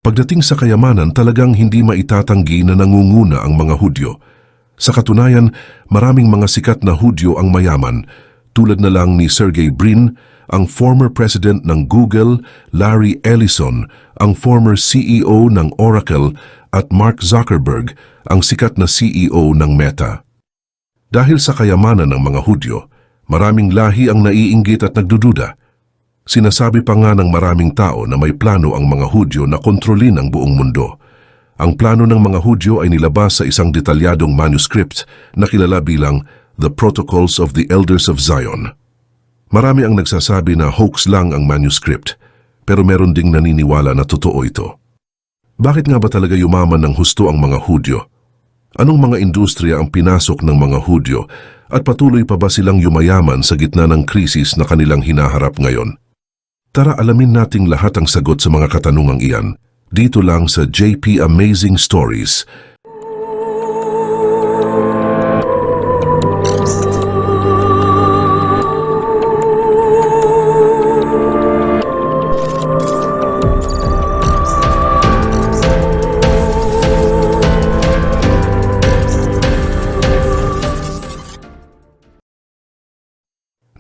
Pagdating sa kayamanan, talagang hindi maitatanggi na nangunguna ang mga Hudyo. Sa katunayan, maraming mga sikat na Hudyo ang mayaman, tulad na lang ni Sergey Brin, ang former president ng Google, Larry Ellison, ang former CEO ng Oracle, at Mark Zuckerberg, ang sikat na CEO ng Meta. Dahil sa kayamanan ng mga Hudyo, maraming lahi ang naiinggit at nagdududa. Sinasabi pa nga ng maraming tao na may plano ang mga Hudyo na kontrolin ang buong mundo. Ang plano ng mga Hudyo ay nilabas sa isang detalyadong manuscript na kilala bilang The Protocols of the Elders of Zion. Marami ang nagsasabi na hoax lang ang manuscript, pero meron ding naniniwala na totoo ito. Bakit nga ba talaga yumaman ng husto ang mga Hudyo? Anong mga industriya ang pinasok ng mga Hudyo at patuloy pa ba silang yumayaman sa gitna ng krisis na kanilang hinaharap ngayon? Tara alamin nating lahat ang sagot sa mga katanungang iyan, dito lang sa JP Amazing Stories.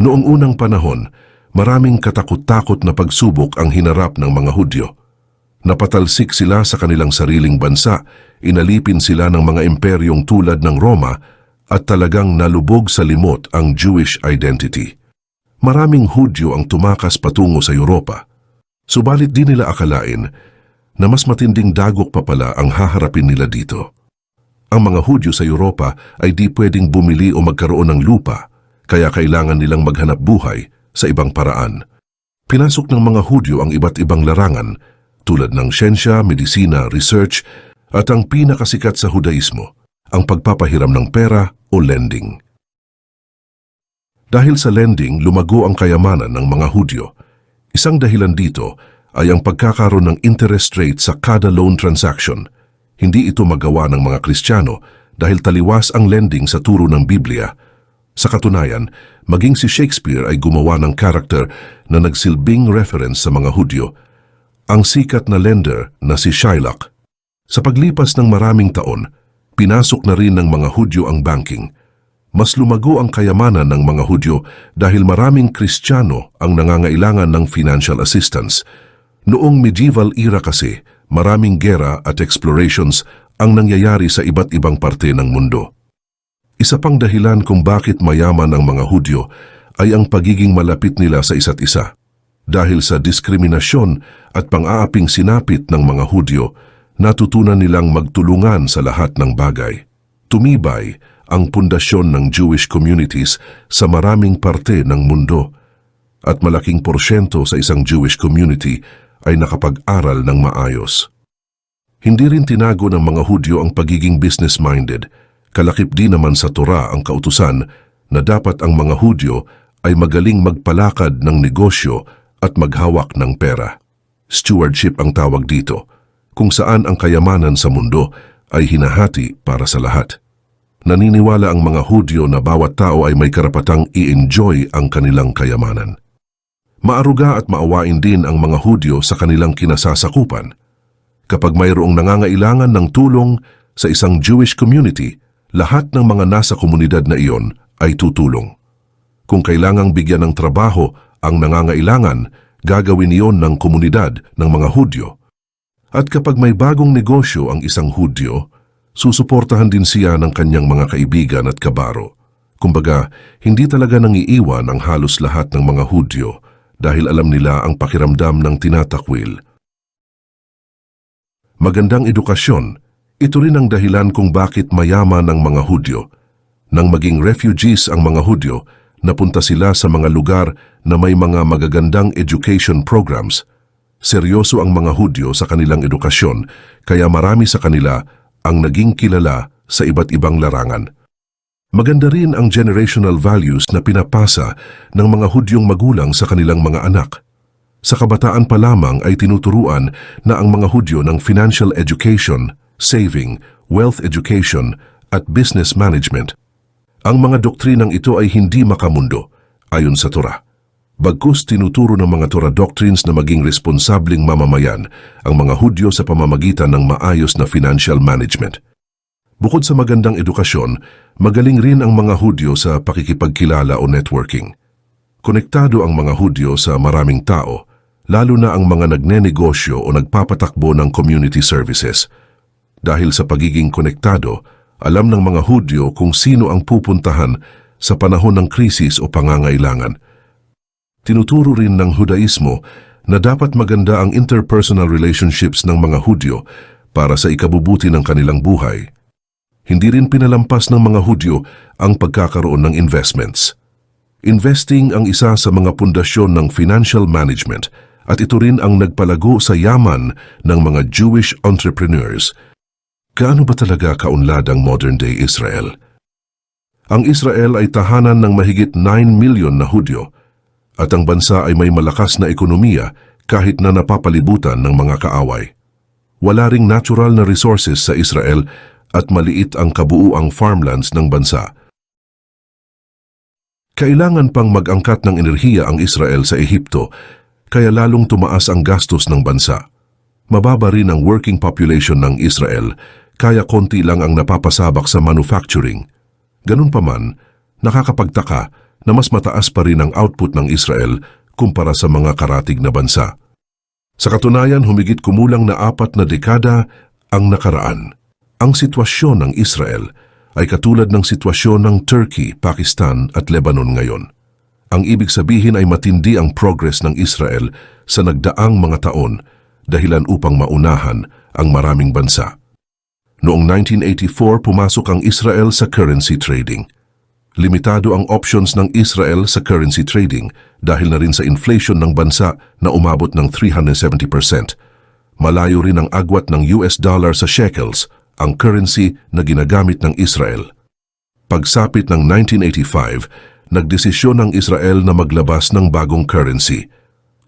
Noong unang panahon, maraming katakot-takot na pagsubok ang hinarap ng mga Hudyo. Napatalsik sila sa kanilang sariling bansa, inalipin sila ng mga imperyong tulad ng Roma, at talagang nalubog sa limot ang Jewish identity. Maraming Hudyo ang tumakas patungo sa Europa. Subalit di nila akalain na mas matinding dagok pa pala ang haharapin nila dito. Ang mga Hudyo sa Europa ay di pwedeng bumili o magkaroon ng lupa, kaya kailangan nilang maghanap buhay sa ibang paraan. Pinasok ng mga Hudyo ang iba't ibang larangan tulad ng siyensya, medisina, research at ang pinakasikat sa Hudaismo, ang pagpapahiram ng pera o lending. Dahil sa lending, lumago ang kayamanan ng mga Hudyo. Isang dahilan dito ay ang pagkakaroon ng interest rate sa kada loan transaction. Hindi ito magawa ng mga Kristiyano dahil taliwas ang lending sa turo ng Biblia. Sa katunayan, maging si Shakespeare ay gumawa ng karakter na nagsilbing reference sa mga Hudyo, ang sikat na lender na si Shylock. Sa paglipas ng maraming taon, pinasok na rin ng mga Hudyo ang banking. Mas lumago ang kayamanan ng mga Hudyo dahil maraming Kristiyano ang nangangailangan ng financial assistance. Noong medieval era kasi, maraming gera at explorations ang nangyayari sa iba't ibang parte ng mundo. Isa pang dahilan kung bakit mayaman ang mga Hudyo ay ang pagiging malapit nila sa isa't isa. Dahil sa diskriminasyon at pang-aaping sinapit ng mga Hudyo, natutunan nilang magtulungan sa lahat ng bagay. Tumibay ang pundasyon ng Jewish communities sa maraming parte ng mundo, at malaking porsyento sa isang Jewish community ay nakapag-aral ng maayos. Hindi rin tinago ng mga Hudyo ang pagiging business-minded. Kalakip din naman sa Torah ang kautusan na dapat ang mga Hudyo ay magaling magpalakad ng negosyo at maghawak ng pera. Stewardship ang tawag dito, kung saan ang kayamanan sa mundo ay hinahati para sa lahat. Naniniwala ang mga Hudyo na bawat tao ay may karapatang i-enjoy ang kanilang kayamanan. Maaruga at maawain din ang mga Hudyo sa kanilang kinasasakupan. Kapag mayroong nangangailangan ng tulong sa isang Jewish community, lahat ng mga nasa komunidad na iyon ay tutulong. Kung kailangang bigyan ng trabaho ang nangangailangan, gagawin iyon ng komunidad ng mga Hudyo. At kapag may bagong negosyo ang isang Hudyo, susuportahan din siya ng kanyang mga kaibigan at kabaro. Kumbaga, hindi talaga nangiiwan ang halos lahat ng mga Hudyo dahil alam nila ang pakiramdam ng tinatakwil. Magandang edukasyon. Ito rin ang dahilan kung bakit mayaman ang mga Hudyo. Nang maging refugees ang mga Hudyo, napunta sila sa mga lugar na may mga magagandang education programs. Seryoso ang mga Hudyo sa kanilang edukasyon, kaya marami sa kanila ang naging kilala sa iba't ibang larangan. Maganda rin ang generational values na pinapasa ng mga Hudyong magulang sa kanilang mga anak. Sa kabataan pa lamang ay tinuturuan na ang mga Hudyo ng financial education, saving, wealth education, at business management. Ang mga doktrinang ito ay hindi makamundo, ayon sa Torah. Bagkus tinuturo ng mga Torah doctrines na maging responsabling mamamayan ang mga Hudyo sa pamamagitan ng maayos na financial management. Bukod sa magandang edukasyon, magaling rin ang mga Hudyo sa pakikipagkilala o networking. Konektado ang mga Hudyo sa maraming tao, lalo na ang mga nagnenegosyo o nagpapatakbo ng community services. Dahil sa pagiging konektado, alam ng mga Hudyo kung sino ang pupuntahan sa panahon ng krisis o pangangailangan. Tinuturo rin ng Hudaismo na dapat maganda ang interpersonal relationships ng mga Hudyo para sa ikabubuti ng kanilang buhay. Hindi rin pinalampas ng mga Hudyo ang pagkakaroon ng investments. Investing ang isa sa mga pundasyon ng financial management at ito rin ang nagpalago sa yaman ng mga Jewish entrepreneurs. Gaano ba talaga kaunlad ang modern-day Israel? Ang Israel ay tahanan ng mahigit 9 milyon na Hudyo at ang bansa ay may malakas na ekonomiya kahit na napapalibutan ng mga kaaway. Wala ring natural na resources sa Israel at maliit ang kabuuang farmlands ng bansa. Kailangan pang mag-angkat ng enerhiya ang Israel sa Ehipto, kaya lalong tumaas ang gastos ng bansa. Mababa rin ang working population ng Israel, kaya konti lang ang napapasabak sa manufacturing. Ganun pa man, nakakapagtaka na mas mataas pa rin ang output ng Israel kumpara sa mga karatig na bansa. Sa katunayan, humigit kumulang na 4 na dekada ang nakaraan. Ang sitwasyon ng Israel ay katulad ng sitwasyon ng Turkey, Pakistan at Lebanon ngayon. Ang ibig sabihin ay matindi ang progress ng Israel sa nagdaang mga taon dahilan upang maunahan ang maraming bansa. Noong 1984, pumasok ang Israel sa currency trading. Limitado ang options ng Israel sa currency trading dahil na rin sa inflation ng bansa na umabot ng 370%. Malayo rin ang agwat ng US dollar sa shekels, ang currency na ginagamit ng Israel. Pagsapit ng 1985, nagdesisyon ng Israel na maglabas ng bagong currency,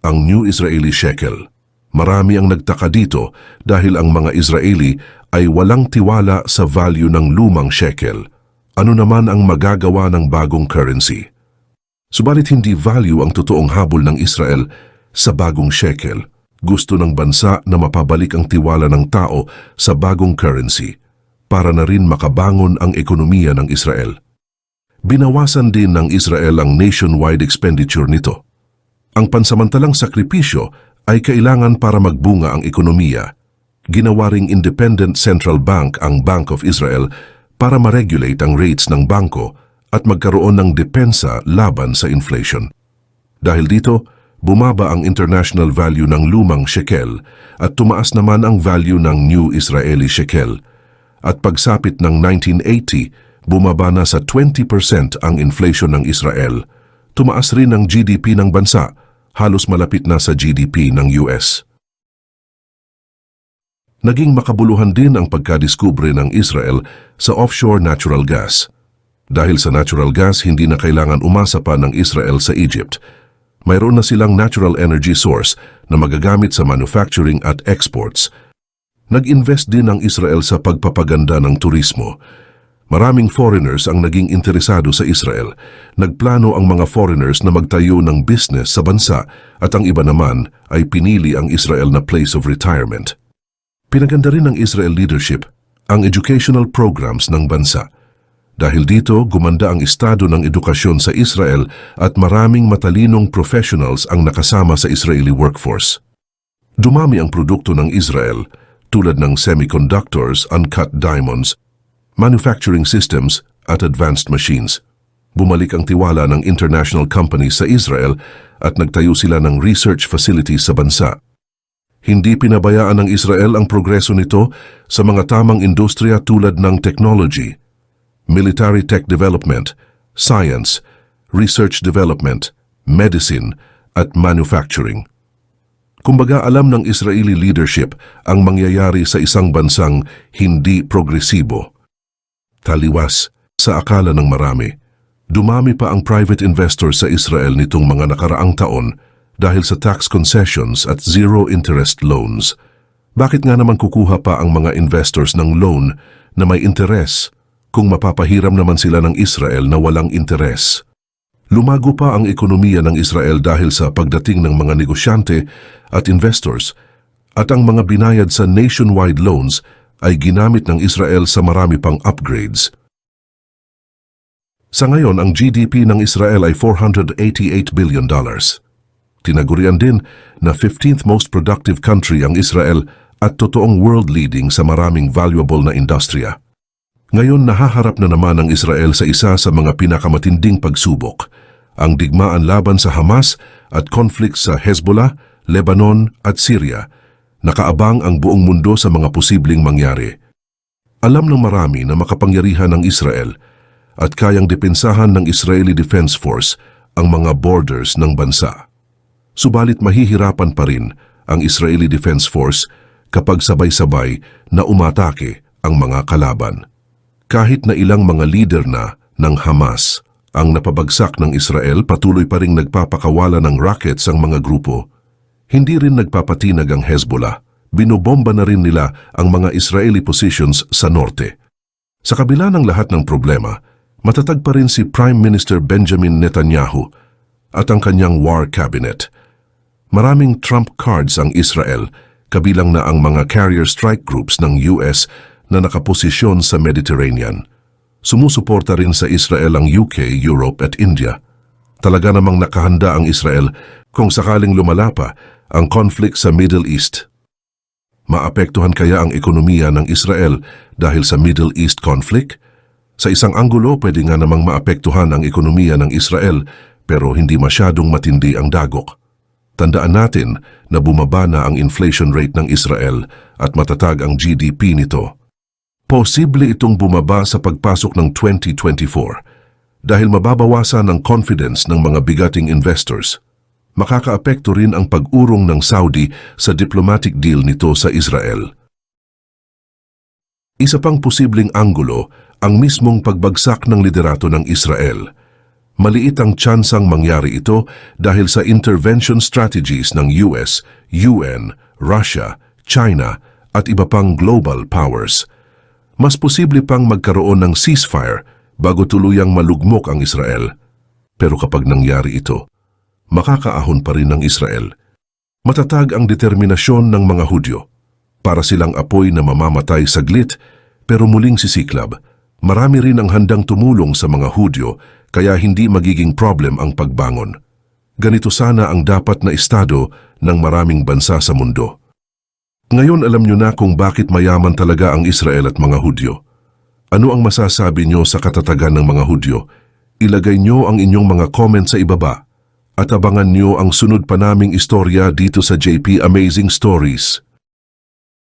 ang New Israeli Shekel. Marami ang nagtaka dito dahil ang mga Israeli ay walang tiwala sa value ng lumang shekel. Ano naman ang magagawa ng bagong currency? Subalit hindi value ang totoong habol ng Israel sa bagong shekel. Gusto ng bansa na mapabalik ang tiwala ng tao sa bagong currency para na rin makabangon ang ekonomiya ng Israel. Binawasan din ng Israel ang nationwide expenditure nito. Ang pansamantalang sakripisyo ay kailangan para magbunga ang ekonomiya. Ginawa ring independent central bank ang Bank of Israel para ma-regulate ang rates ng bangko at magkaroon ng depensa laban sa inflation. Dahil dito, bumaba ang international value ng lumang shekel at tumaas naman ang value ng New Israeli Shekel. At pagsapit ng 1980, bumaba na sa 20% ang inflation ng Israel. Tumaas rin ang GDP ng bansa, halos malapit na sa GDP ng US. Naging makabuluhan din ang pagkadiskubre ng Israel sa offshore natural gas. Dahil sa natural gas, hindi na kailangan umasa pa ng Israel sa Egypt. Mayroon na silang natural energy source na magagamit sa manufacturing at exports. Nag-invest din ang Israel sa pagpapaganda ng turismo. Maraming foreigners ang naging interesado sa Israel. Nagplano ang mga foreigners na magtayo ng business sa bansa at ang iba naman ay pinili ang Israel na place of retirement. Pinaganda rin ng Israel leadership ang educational programs ng bansa. Dahil dito, gumanda ang estado ng edukasyon sa Israel at maraming matalinong professionals ang nakasama sa Israeli workforce. Dumami ang produkto ng Israel tulad ng semiconductors, uncut diamonds, manufacturing systems at advanced machines. Bumalik ang tiwala ng international companies sa Israel at nagtayo sila ng research facilities sa bansa. Hindi pinabayaan ng Israel ang progreso nito sa mga tamang industriya tulad ng technology, military tech development, science, research development, medicine, at manufacturing. Kumbaga alam ng Israeli leadership ang mangyayari sa isang bansang hindi progresibo. Taliwas sa akala ng marami, dumami pa ang private investors sa Israel nitong mga nakaraang taon dahil sa tax concessions at zero-interest loans. Bakit nga naman kukuha pa ang mga investors ng loan na may interes kung mapapahiram naman sila ng Israel na walang interes? Lumago pa ang ekonomiya ng Israel dahil sa pagdating ng mga negosyante at investors at ang mga binayad sa nationwide loans ay ginamit ng Israel sa marami pang upgrades. Sa ngayon, ang GDP ng Israel ay $488 billion. Tinagurian din na 15th most productive country ang Israel at totoong world leading sa maraming valuable na industriya. Ngayon nahaharap na naman ang Israel sa isa sa mga pinakamatinding pagsubok, ang digmaan laban sa Hamas at conflict sa Hezbollah, Lebanon at Syria. Nakaabang ang buong mundo sa mga posibleng mangyari. Alam ng marami na makapangyarihan ng Israel at kayang depensahan ng Israeli Defense Force ang mga borders ng bansa. Subalit mahihirapan pa rin ang Israeli Defense Force kapag sabay-sabay na umatake ang mga kalaban. Kahit na ilang mga leader na ng Hamas ang napabagsak ng Israel, patuloy pa ring nagpapakawala ng rockets ang mga grupo. Hindi rin nagpapatinag ang Hezbollah. Binobomba na rin nila ang mga Israeli positions sa norte. Sa kabila ng lahat ng problema, matatag pa rin si Prime Minister Benjamin Netanyahu at ang kanyang war cabinet. Maraming trump cards ang Israel, kabilang na ang mga carrier strike groups ng US na nakaposisyon sa Mediterranean. Sumusuporta rin sa Israel ang UK, Europe at India. Talaga namang nakahanda ang Israel kung sakaling lumala pa ang conflict sa Middle East. Maapektuhan kaya ang ekonomiya ng Israel dahil sa Middle East conflict? Sa isang anggulo, pwede nga namang maapektuhan ang ekonomiya ng Israel pero hindi masyadong matindi ang dagok. Tandaan natin na bumaba na ang inflation rate ng Israel at matatag ang GDP nito. Posible itong bumaba sa pagpasok ng 2024 dahil mababawasan ang confidence ng mga bigating investors. Makakaapekto rin ang pag-urong ng Saudi sa diplomatic deal nito sa Israel. Isa pang posibleng anggulo ang mismong pagbagsak ng liderato ng Israel. Maliit ang tsansang mangyari ito dahil sa intervention strategies ng US, UN, Russia, China at iba pang global powers. Mas posible pang magkaroon ng ceasefire bago tuluyang malugmok ang Israel. Pero kapag nangyari ito, makakaahon pa rin ng Israel. Matatag ang determinasyon ng mga Hudyo. Para silang apoy na mamamatay saglit pero muling sisiklab. Marami rin ang handang tumulong sa mga Hudyo kaya hindi magiging problem ang pagbangon. Ganito sana ang dapat na estado ng maraming bansa sa mundo. Ngayon alam nyo na kung bakit mayaman talaga ang Israel at mga Hudyo. Ano ang masasabi nyo sa katatagan ng mga Hudyo? Ilagay nyo ang inyong mga comment sa ibaba at abangan nyo ang sunod pa naming istorya dito sa JP Amazing Stories.